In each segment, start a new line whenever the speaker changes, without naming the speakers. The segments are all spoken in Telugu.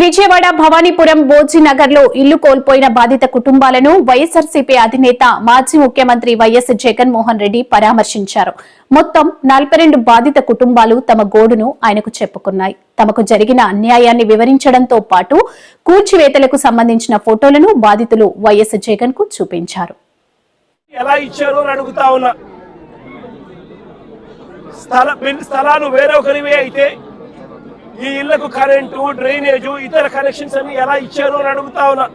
విజయవాడ భవానీపురం బోజినగర్ లో ఇల్లు కోల్పోయిన బాధిత కుటుంబాలను వైఎస్ఆర్సీపీ అధినేత మాజీ ముఖ్యమంత్రి వైఎస్ జగన్మోహన్ రెడ్డి పరామర్శించారు. మొత్తం 42 బాధిత కుటుంబాలు తమ గోడును ఆయనకు చెప్పుకున్నాయి. తమకు జరిగిన అన్యాయాన్ని వివరించడంతో పాటు కూల్చివేతలకు సంబంధించిన ఫోటోలను బాధితులు వైఎస్ జగన్ కు చూపించారు.
స్థలాలు వేరొకరివే అయితే ఈ ఇళ్లకు కరెంటు, డ్రైనేజు, ఇతర కనెక్షన్స్ అన్ని ఎలా ఇచ్చారు అని అడుగుతా ఉన్నా.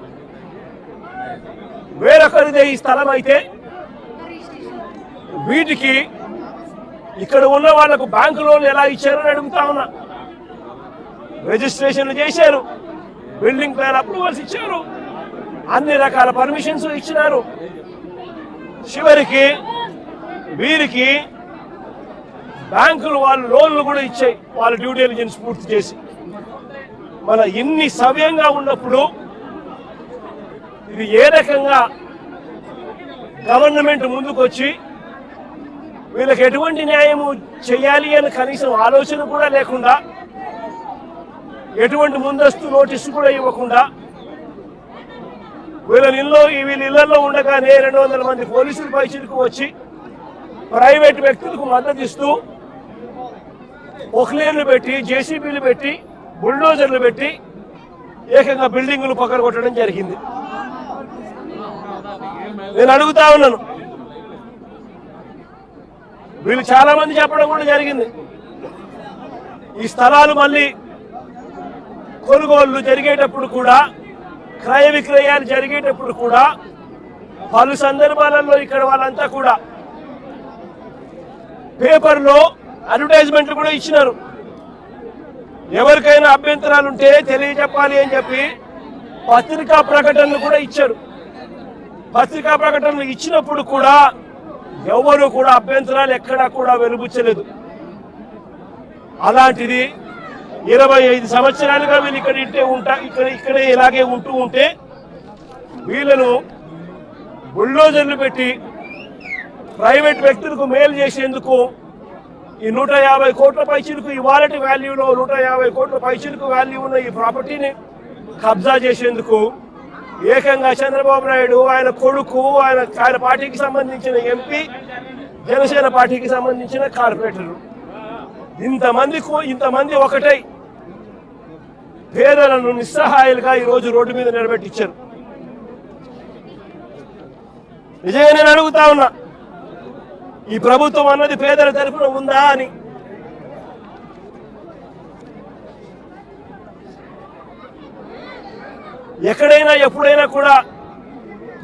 వేరొకరిదే ఈ స్థలం అయితే వీటికి ఇక్కడ ఉన్న వాళ్లకు బ్యాంకు లోన్లు ఎలా ఇచ్చారు అని అడుగుతా ఉన్నా. రిజిస్ట్రేషన్లు చేశారు, బిల్డింగ్ ప్లాన్ అప్రూవల్స్ ఇచ్చారు, అన్ని రకాల పర్మిషన్స్ ఇచ్చినారు. చివరికి వీరికి బ్యాంకులు వాళ్ళు లోన్లు కూడా ఇచ్చాయి, వాళ్ళ డ్యూ డెలిజెన్స్ పూర్తి చేసి. మన ఇన్ని సవ్యంగా ఉన్నప్పుడు ఇది ఏ రకంగా గవర్నమెంట్ ముందుకు వచ్చి వీళ్ళకి ఎటువంటి న్యాయము చేయాలి అని కనీసం ఆలోచన కూడా లేకుండా, ఎటువంటి ముందస్తు నోటీసు కూడా ఇవ్వకుండా, వీళ్ళ ఇళ్లలో ఉండగానే 200 మంది పోలీసులు పైచిలకు వచ్చి ప్రైవేట్ వ్యక్తులకు మద్దతు ఇస్తూ పొక్లేన్లు పెట్టి, జేసీబీలు పెట్టి, బుల్డోజర్లు పెట్టి ఏకంగా బిల్డింగులు పగలగొట్టడం జరిగింది. నేను అడుగుతా ఉన్నాను, వీళ్ళు చాలా మంది చెప్పడం కూడా జరిగింది, ఈ స్థలాలు మళ్ళీ కొనుగోళ్లు జరిగేటప్పుడు కూడా, క్రయ విక్రయాలు జరిగేటప్పుడు కూడా పలు సందర్భాలలో ఇక్కడ వాళ్ళంతా కూడా పేపర్లో అడ్వర్టైజ్మెంట్లు కూడా ఇచ్చినారు. ఎవరికైనా అభ్యంతరాలుంటే తెలియజెప్పాలి అని చెప్పి పత్రికా ప్రకటనలు కూడా ఇచ్చారు. పత్రికా ప్రకటనలు ఇచ్చినప్పుడు కూడా ఎవరు కూడా అభ్యంతరాలు ఎక్కడా కూడా వెలుబుచ్చలేదు. అలాంటిది 25 సంవత్సరాలుగా వీళ్ళు ఇక్కడే ఇలాగే ఉంటూ ఉంటే వీళ్ళను బుల్డోజర్లు పెట్టి ప్రైవేట్ వ్యక్తులకు మేలు చేసేందుకు ఈ 150 కోట్ల పైచిలకు, ఇవాళటి వాల్యూలో 150 కోట్ల పైచిలకు వాల్యూ ఉన్న ఈ ప్రాపర్టీని కబ్జా చేసేందుకు ఏకంగా చంద్రబాబు నాయుడు, ఆయన కొడుకు, ఆయన పార్టీకి సంబంధించిన ఎంపీ, జనసేన పార్టీకి సంబంధించిన కార్పొరేటర్లు ఇంతమంది ఒకటై పేదలను నిస్సహాయాలుగా ఈరోజు రోడ్డు మీద నిలబెట్టించారు. నిజంగా నేను అడుగుతా ఉన్నా, ఈ ప్రభుత్వం అన్నది పేదల తరఫున ఉందా అని. ఎక్కడైనా ఎప్పుడైనా కూడా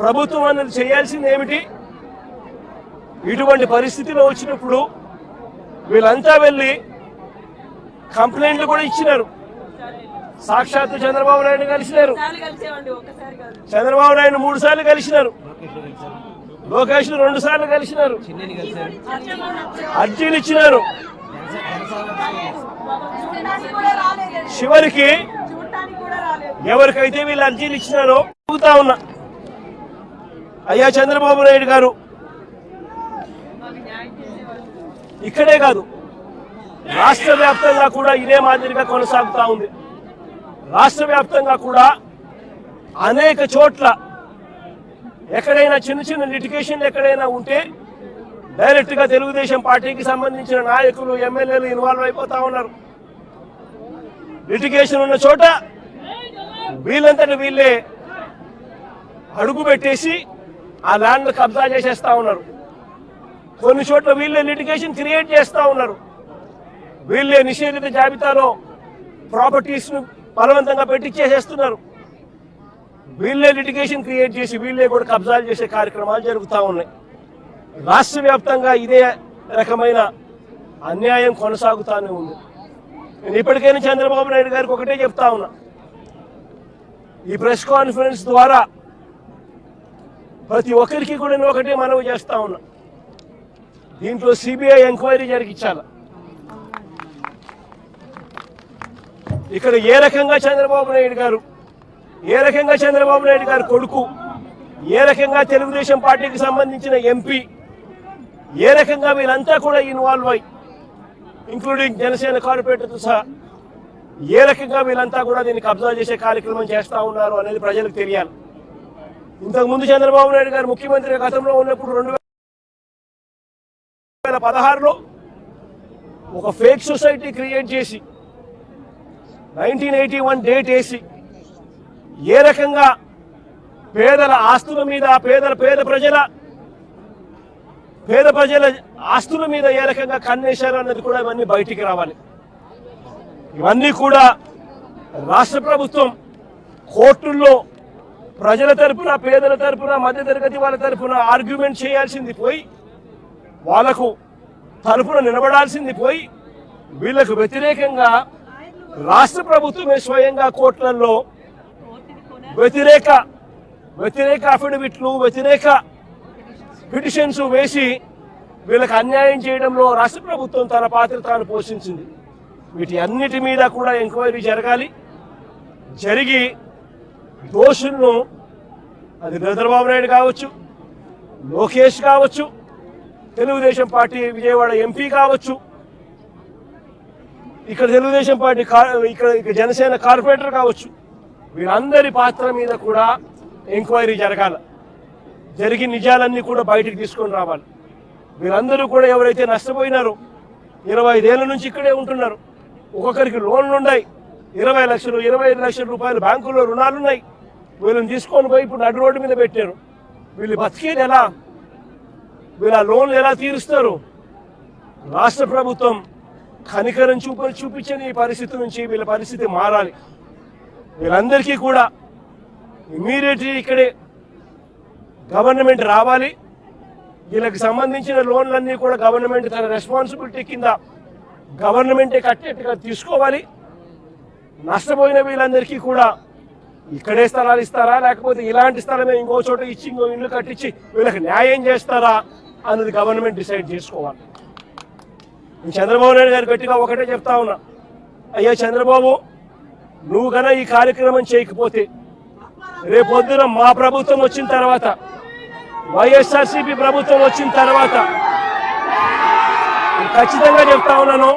ప్రభుత్వం అన్నది చేయాల్సింది ఏమిటి? ఇటువంటి పరిస్థితిలో వచ్చినప్పుడు వీళ్ళంతా వెళ్ళి కంప్లైంట్లు కూడా ఇచ్చినారు. సాక్షాత్తు చంద్రబాబు నాయుడు కలిసినారు, చంద్రబాబు నాయుడు 3 సార్లు కలిసినారు, లోకేష్ 2 సార్లు కలిసినారు, అర్జీలు ఇచ్చినారు. చివరికి ఎవరికైతే వీళ్ళు అర్జీలు ఇచ్చినారో అడుగుతా ఉన్నా, అయ్యా చంద్రబాబు నాయుడు గారు, ఇక్కడే కాదు రాష్ట్ర వ్యాప్తంగా కూడా ఇదే మాదిరిగా కొనసాగుతా ఉంది. రాష్ట్ర వ్యాప్తంగా కూడా అనేక చోట్ల ఎక్కడైనా చిన్న లిటిగేషన్లు ఎక్కడైనా ఉంటే డైరెక్ట్ గా తెలుగుదేశం పార్టీకి సంబంధించిన నాయకులు, ఎమ్మెల్యేలు ఇన్వాల్వ్ అయిపోతా ఉన్నారు. లిటిగేషన్ ఉన్న చోట వీళ్ళంతటి వీళ్ళే అడుగు పెట్టేసి ఆ ల్యాండ్ కబ్జా చేసేస్తా ఉన్నారు. కొన్ని చోట్ల వీళ్ళే లిటిగేషన్ క్రియేట్ చేస్తా ఉన్నారు. వీళ్ళే నిషేధిత జాబితాలో ప్రాపర్టీస్ ను బలవంతంగా పెట్టించేసేస్తున్నారు. వీళ్ళే లిటిగేషన్ క్రియేట్ చేసి వీళ్ళే కూడా కబ్జాలు చేసే కార్యక్రమాలు జరుగుతూ ఉన్నాయి. రాష్ట్ర వ్యాప్తంగా ఇదే రకమైన అన్యాయం కొనసాగుతూనే ఉంది. నేను ఇప్పటికైనా చంద్రబాబు నాయుడు గారికి ఒకటే చెప్తా ఉన్నా, ఈ ప్రెస్ కాన్ఫరెన్స్ ద్వారా ప్రతి ఒక్కరికి కూడా నేను ఒకటే మనవి చేస్తా ఉన్నా, దీంట్లో సిబిఐ ఎంక్వైరీ జరిగించాలి. ఇక్కడ ఏ రకంగా చంద్రబాబు నాయుడు గారు కొడుకు, ఏ రకంగా తెలుగుదేశం పార్టీకి సంబంధించిన ఎంపీ, ఏ రకంగా వీళ్ళంతా కూడా ఇన్వాల్వ్ అయ్యి, ఇంక్లూడింగ్ జనసేన కార్పొరేటర్తో సహా ఏ రకంగా వీళ్ళంతా కూడా దీన్ని కబ్జా చేసే కార్యక్రమం చేస్తా ఉన్నారు అనేది ప్రజలకు తెలియాలి. ఇంతకుముందు చంద్రబాబు నాయుడు గారు ముఖ్యమంత్రి గతంలో ఉన్నప్పుడు 2016లో ఒక ఫేక్ సొసైటీ క్రియేట్ చేసి 1981 డేట్ వేసి ఏ రకంగా పేదల ఆస్తుల మీద పేద ప్రజల ఆస్తుల మీద ఏ రకంగా కన్నేశారు అన్నది కూడా ఇవన్నీ బయటికి రావాలి. ఇవన్నీ కూడా రాష్ట్ర ప్రభుత్వం కోర్టుల్లో ప్రజల తరపున పేదల తరపున మధ్యతరగతి వాళ్ళ తరపున ఆర్గ్యుమెంట్ చేయాల్సింది పోయి వాళ్లకు తరపున నిలబడాల్సింది పోయి వీళ్లకు వ్యతిరేకంగా రాష్ట్ర ప్రభుత్వమే స్వయంగా కోర్టులలో వ్యతిరేక అఫిడవిట్లు వ్యతిరేక పిటిషన్స్ వేసి వీళ్ళకి అన్యాయం చేయడంలో రాష్ట్ర ప్రభుత్వం తన పాత్ర తాను పోషించింది. వీటి అన్నిటి మీద కూడా ఎంక్వైరీ జరగాలి. జరిగి దోషులను, అది చంద్రబాబు నాయుడు కావచ్చు, లోకేష్ కావచ్చు, తెలుగుదేశం పార్టీ విజయవాడ ఎంపీ కావచ్చు, ఇక్కడ తెలుగుదేశం పార్టీ ఇక్కడ జనసేన కార్పొరేటర్ కావచ్చు, వీళ్ళందరి పాత్ర మీద కూడా ఎంక్వైరీ జరగాలి. జరిగి నిజాలన్నీ కూడా బయటికి తీసుకొని రావాలి. వీళ్ళందరూ కూడా ఎవరైతే నష్టపోయినారో 25 ఏళ్ల నుంచి ఇక్కడే ఉంటున్నారు, ఒక్కొక్కరికి లోన్లు ఉన్నాయి, 20 లక్షలు 25 లక్షల రూపాయలు బ్యాంకుల్లో రుణాలున్నాయి. వీళ్ళని తీసుకొని పోయి ఇప్పుడు నడు రోడ్డు మీద పెట్టారు. వీళ్ళు బతికేది ఎలా? వీళ్ళ లోన్లు ఎలా తీరుస్తారు? రాష్ట్ర ప్రభుత్వం కనికరం చూపించని ఈ పరిస్థితి నుంచి వీళ్ళ పరిస్థితి మారాలి. వీళ్ళందరికీ కూడా ఇమ్మీడియట్లీ ఇక్కడే గవర్నమెంట్ రావాలి. వీళ్ళకి సంబంధించిన లోన్లన్నీ కూడా గవర్నమెంట్ తన రెస్పాన్సిబిలిటీ కింద గవర్నమెంటే కట్టేట్టుగా తీసుకోవాలి. నష్టపోయిన వీళ్ళందరికీ కూడా ఇక్కడే స్థలాలు ఇస్తారా, లేకపోతే ఇలాంటి స్థలమే ఇంకో చోట ఇచ్చి ఇంకో ఇల్లు కట్టించి వీళ్ళకి న్యాయం చేస్తారా అన్నది గవర్నమెంట్ డిసైడ్ చేసుకోవాలి. నేను చంద్రబాబు నాయుడు గారు గట్టిగా ఒకటే చెప్తా ఉన్నా, అయ్యా చంద్రబాబు, నువ్వు కన్నా ఈ కార్యక్రమం చేయకపోతే రేపొద్దున మా ప్రభుత్వం వచ్చిన తర్వాత, వైఎస్ఆర్సీపీ ప్రభుత్వం వచ్చిన తర్వాత ఖచ్చితంగా చెప్తా ఉన్నాను,